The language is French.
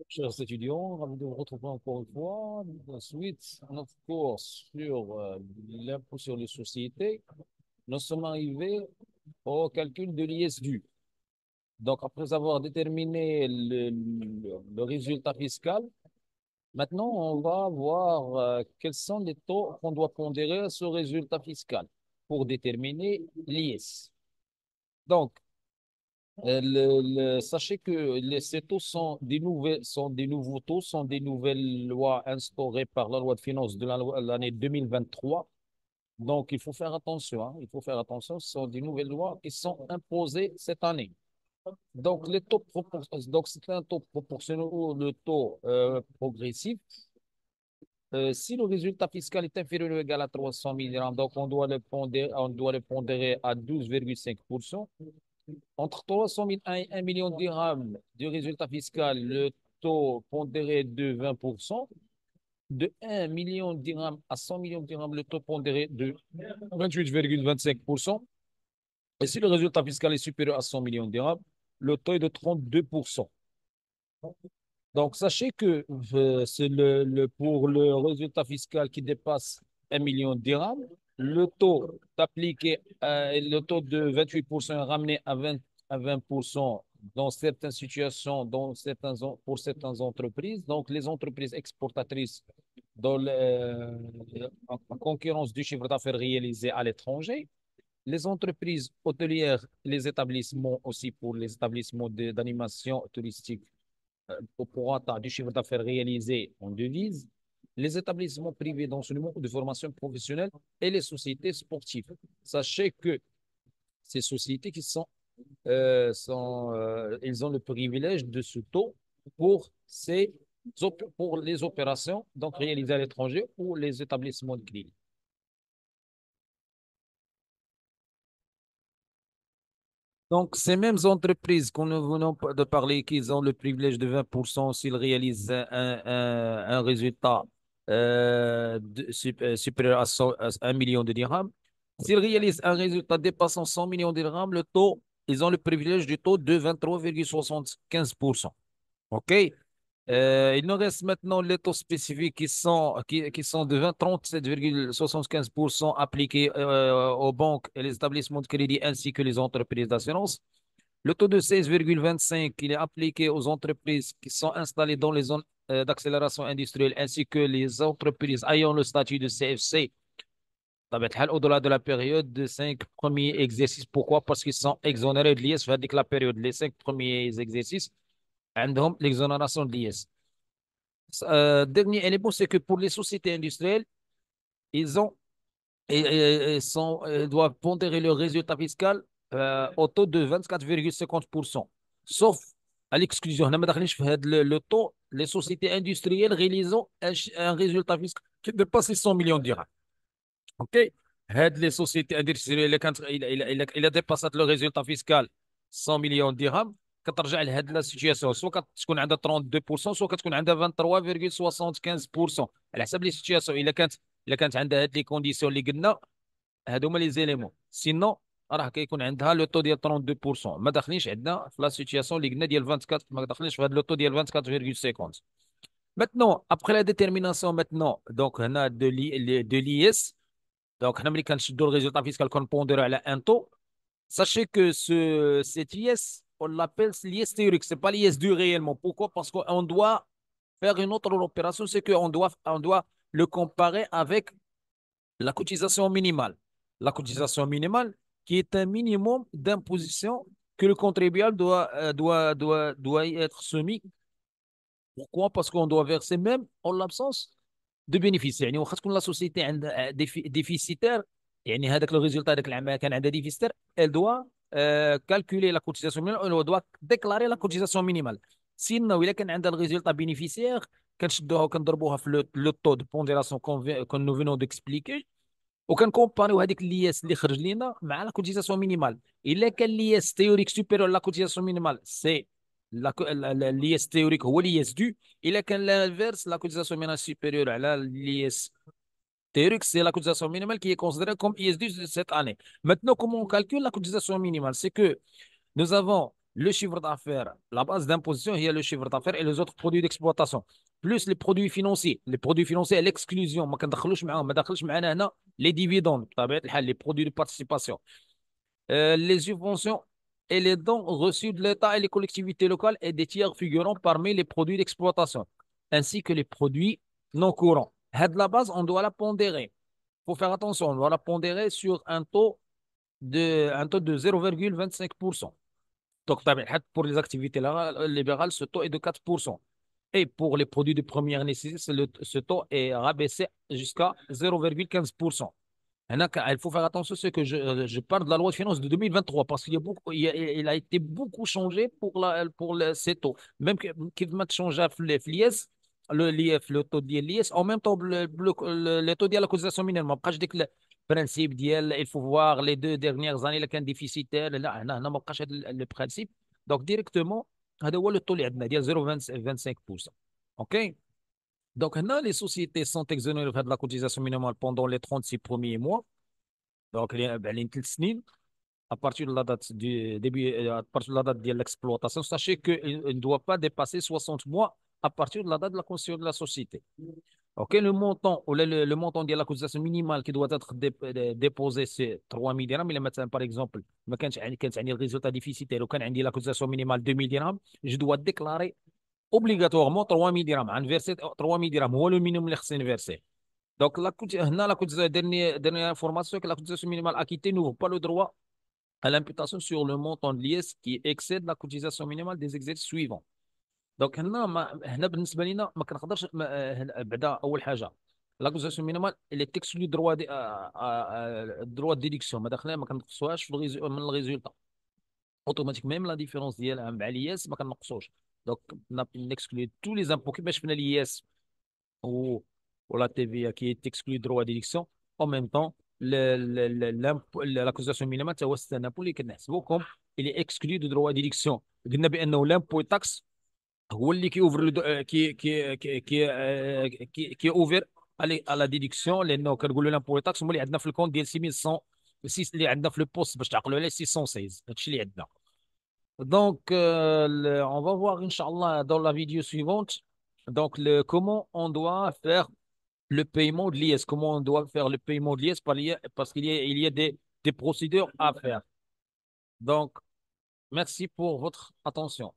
Chers étudiants, ravi de vous retrouver encore une fois. Suite à notre cours sur l'impôt sur les sociétés, nous sommes arrivés au calcul de l'ISDU. Donc, après avoir déterminé le résultat fiscal, maintenant, on va voir quels sont les taux qu'on doit pondérer à ce résultat fiscal pour déterminer l'IS. Donc, sachez que ces taux sont des nouveaux taux, sont des nouvelles lois instaurées par la loi de finances de l'année 2023. Donc, il faut faire attention, hein, il faut faire attention. Ce sont des nouvelles lois qui sont imposées cette année. Donc, donc c'est un taux proportionnel ou le taux progressif. Si le résultat fiscal est inférieur ou égal à 300 000 dirhams, donc on doit le pondérer à 12,5%. Entre 300 000 et 1 million de dirhams du résultat fiscal, le taux pondéré de 20%. De 1 million de dirhams à 100 millions de dirhams, le taux pondéré de 28,25%. Et si le résultat fiscal est supérieur à 100 millions de dirhams, le taux est de 32%. Donc, sachez que c'est pour le résultat fiscal qui dépasse 1 million de dirhams, le taux de 28% est ramené à 20% dans certaines situations, pour certaines entreprises. Donc, les entreprises exportatrices en concurrence du chiffre d'affaires réalisé à l'étranger, les entreprises hôtelières, les établissements aussi pour les établissements d'animation touristique au prorata du chiffre d'affaires réalisé en devise, les établissements privés d'enseignement ou de formation professionnelle et les sociétés sportives. Sachez que ces sociétés ils ont le privilège de ce taux pour pour les opérations donc réalisées à l'étranger ou les établissements de clinique. Donc, ces mêmes entreprises qu'on nous venons de parler, qu'ils ont le privilège de 20% s'ils réalisent un résultat supérieur à 1 million de dirhams. S'ils réalisent un résultat dépassant 100 millions de dirhams, ils ont le privilège du taux de 23,75%. OK? Il nous reste maintenant les taux spécifiques qui sont de 37,75% appliqués aux banques et les établissements de crédit ainsi que les entreprises d'assurance. Le taux de 16,25, il est appliqué aux entreprises qui sont installées dans les zones d'accélération industrielle ainsi que les entreprises ayant le statut de CFC au-delà de la période de 5 premiers exercices. Pourquoi? Parce qu'ils sont exonérés de l'IS. C'est-à-dire que la période, les 5 premiers exercices, عندهم l'exonération de l'IS. Dernier élément, c'est que pour les sociétés industrielles, ils ont doivent pondérer le résultat fiscal au taux de 24,50%. Sauf à l'exclusion. هنا ما داخلينش في هذا le taux, les sociétés industrielles réalisant un résultat fiscal qui dépasse les 100 millions de dirhams. OK? هاد les sociétés industrielles اللي dépassat le résultat fiscal 100 millions de dirhams كترجع لهاد لا سيتياسيون سوا كتكون عندها 32% سوا كتكون عندها 23,75% على حسب لي سيتياسيون الا كانت عندها هاد لي كونديسيون اللي قلنا هادو هما لي زيليمون سينو راه كيكون عندها لو تو ديال 32% ما داخلينش عندنا في لا سيتياسيون اللي قلنا ديال 24 ما داخلينش في هاد لو تو ديال 24,50. Maintenant, après la détermination maintenant, donc on a de l'IS, donc on a le résultat fiscal qu'on pondère à un taux. Sachez que cet IS, on l'appelle l'IS théorique, ce n'est pas l'IS du réellement. Pourquoi? Parce qu'on doit faire une autre opération, c'est on doit le comparer avec la cotisation minimale. La cotisation minimale qui est un minimum d'imposition que le contribuable doit y être soumis. Pourquoi? Parce qu'on doit verser même en l'absence de bénéfices. يعني واخا تكون لا سوسيتي عندها déficitaire يعني هذاك لو ريزولتا هذاك العام كان عندها déficitaire elle doit calculer la cotisation minimale elle doit déclarer la cotisation minimale. Sinon الا كان عندها الريزولتا bénéficiaire كنشدوها وكنضربوها في لو طو دو بونديراسيون كون نو فينون ديكسبليكي وكنكومباريو هذيك الياس اللي خرج لينا مع لا كوتيزاسيون مينيمال. الا كان الياس تيوريك سوبيريور لا كوتيزاسيون مينيمال سي الياس تيوريك هو الياس دو. الا كان لانفيرس لا كوتيزاسيون مينيمال سوبيريور على الياس théorique, c'est la cotisation minimale qui est considérée comme ISD de cette année. Maintenant, comment on calcule la cotisation minimale? C'est que nous avons Le chiffre d'affaires, la base d'imposition, il y a le chiffre d'affaires et les autres produits d'exploitation, plus les produits financiers. Les produits financiers, à l'exclusion, ما كندخلوش معاهم، ما داخلش معانا هنا les dividendes, بطبيعة الحال les produits de participation. Les subventions et les dons reçus de l'État et les collectivités locales et des tiers figurant parmi les produits d'exploitation, ainsi que les produits non courants. De la base, on doit la pondérer. Il faut faire attention, on doit la pondérer sur un taux de 0,25%. Donc, pour les activités libérales, ce taux est de 4%. Et pour les produits de première nécessité, ce taux est rabaissé jusqu'à 0,15%. Il faut faire attention à ce que je parle de la loi de finances de 2023 parce qu'il y a beaucoup, il a été beaucoup changé ces taux. Même que qui va changer le l'IS, l'IF, le taux de l'IS, en même temps, le taux de la cotisation minimum. Après, je dis que le principe d'IL, il faut voir les 2 dernières années, le déficitaire. Là, non, ما بقاش هذا le principe. Donc, directement, هذا هو le taux اللي عندنا ديال 0,25%. OK? Donc, là, les sociétés sont exonérées de la cotisation minimale pendant les 36 premiers mois. Donc, les 3 سنين, à partir de la date du début, à partir de la date de l'exploitation, sachez qu'il ne doit pas dépasser 60 mois à partir de la date de la constitution de la société. OK, le montant, ou le montant de la cotisation minimale qui doit être déposé, c'est 3000 dirhams. Mais maintenant, par exemple, quand le résultat déficitaire ou quand la cotisation minimale 2000 dirhams, je dois déclarer obligatoirement 3000 dirhams. En verser 3000 dirhams, c'est le minimum que je verser. Donc, dernière information, que la cotisation minimale acquittée n'ouvre pas le droit à l'imputation sur le montant de l'IS qui excède la cotisation minimale des exercices suivants. Donc, هنا بالنسبة لنا ما كنقدرش بعدا أول حاجة لا كوتيزاسيون مينيمال اللي تكسكلو دروا دروا ديديكسيون ما داخلين ما كنقصوهاش في من الريزولتا اوتوماتيك ميم لا ديفيرونس ديالها مع الياس ما كنقصوش. دونك نكسكلو تو لي زامبو كيفاش شفنا الياس ou, ou la TVA qui est exclue de droit à déduction, en même temps, l'accusation minimale, c'est un impôt comme il est exclu de droit à déduction. قلنا بأنه l'impôt et taxe هو اللي كي اوفر كي اوفر على لا ديدكسيون لانه كنقولوا لامبو تاكس هما اللي عندنا في الكونت ديال 6100 اللي عندنا في لو بوست باش تعقلوا عليه 616 هادشي اللي عندنا. Donc, on va voir, Inch'Allah, dans la vidéo suivante. Donc, comment on doit faire le paiement de l'IS. Comment on doit faire le paiement de l'IS parce qu'il y a des procédures à faire. Donc, merci pour votre attention.